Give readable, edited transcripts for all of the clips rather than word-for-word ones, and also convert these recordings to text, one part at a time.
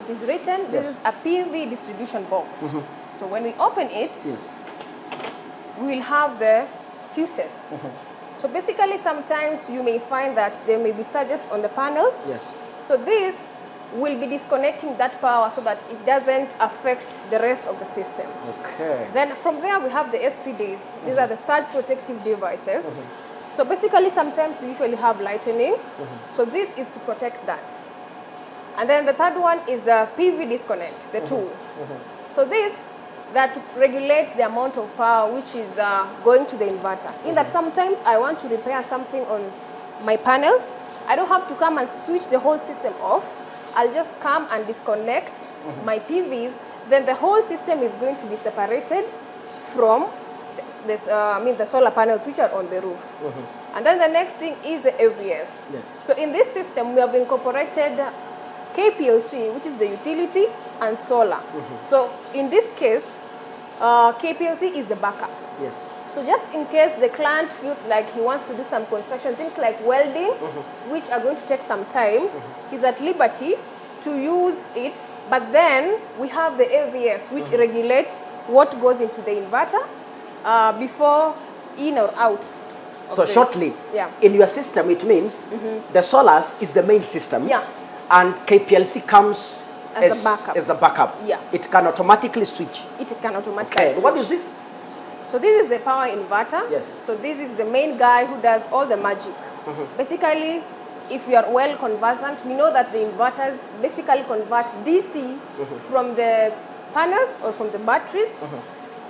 it is written, this is a PV distribution box. So when we open it, we will have the fuses. So basically, sometimes you may find that there may be surges on the panels. So this will be disconnecting that power so that it doesn't affect the rest of the system. Then from there we have the SPDs. These are the surge protective devices. So basically, sometimes we usually have lightning. So this is to protect that. And then the third one is the PV disconnect, the tool. So this, that to regulate the amount of power which is going to the inverter. In that sometimes I want to repair something on my panels, I don't have to come and switch the whole system off. I'll just come and disconnect my PVs. Then the whole system is going to be separated from this, the solar panels which are on the roof. And then the next thing is the AVS. So in this system, we have incorporated KPLC, which is the utility, and solar. So in this case, KPLC is the backup. So just in case the client feels like he wants to do some construction, things like welding, which are going to take some time, he's at liberty to use it. But then we have the AVS, which regulates what goes into the inverter before in or out. So shortly, in your system, it means the solars is the main system, and KPLC comes as the backup. It can automatically switch. It can automatically switch. What is this? So this is the power inverter. So this is the main guy who does all the magic. Basically, if we are well conversant, we know that the inverters basically convert DC from the panels or from the batteries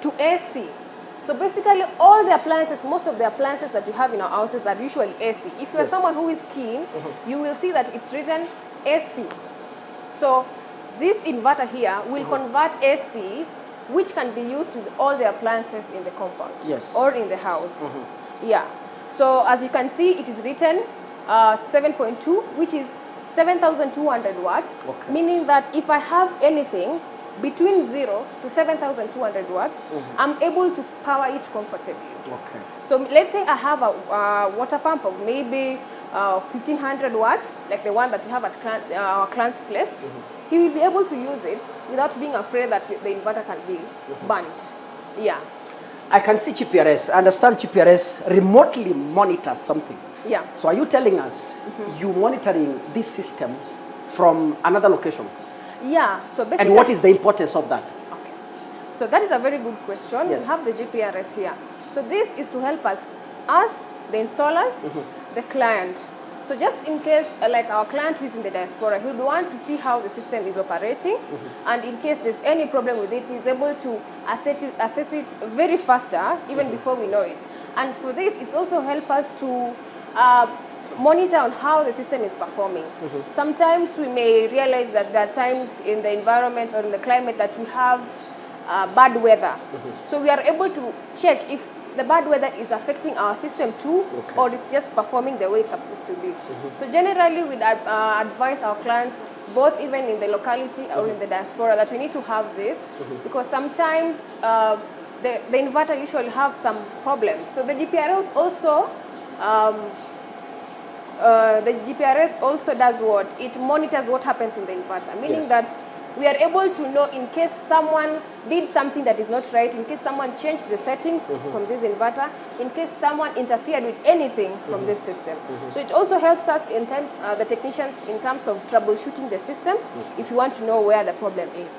to AC. So basically, all the appliances, most of the appliances that you have in our houses are usually AC. If you are someone who is keen, you will see that it's written AC. So this inverter here will convert AC, which can be used with all the appliances in the compound or in the house. So as you can see, it is written 7.2, which is 7,200 watts, meaning that if I have anything between 0 to 7,200 watts, I'm able to power it comfortably. So let's say I have a water pump of maybe 1,500 watts, like the one that we have at our client's place. He will be able to use it without being afraid that the inverter can be burnt. I can see GPRS. I understand GPRS remotely monitors something. So are you telling us you monitoring this system from another location? So basically, and what is the importance of that? So that is a very good question. We have the GPRS here. So this is to help us, the installers, the client. So just in case, like our client who is in the diaspora, he would want to see how the system is operating, and in case there's any problem with it, he's able to assess it very faster, even before we know it. And for this, it's also help us to monitor on how the system is performing. Sometimes we may realize that there are times in the environment or in the climate that we have bad weather. So we are able to check if the bad weather is affecting our system too, or it's just performing the way it's supposed to be. So generally, we advise our clients, both even in the locality or in the diaspora, that we need to have this, because sometimes the inverter usually have some problems. So the GPRS also does what? It monitors what happens in the inverter, meaning that we are able to know in case someone did something that is not right, in case someone changed the settings from this inverter, in case someone interfered with anything from this system. So it also helps us in terms, the technicians, in terms of troubleshooting the system, if you want to know where the problem is.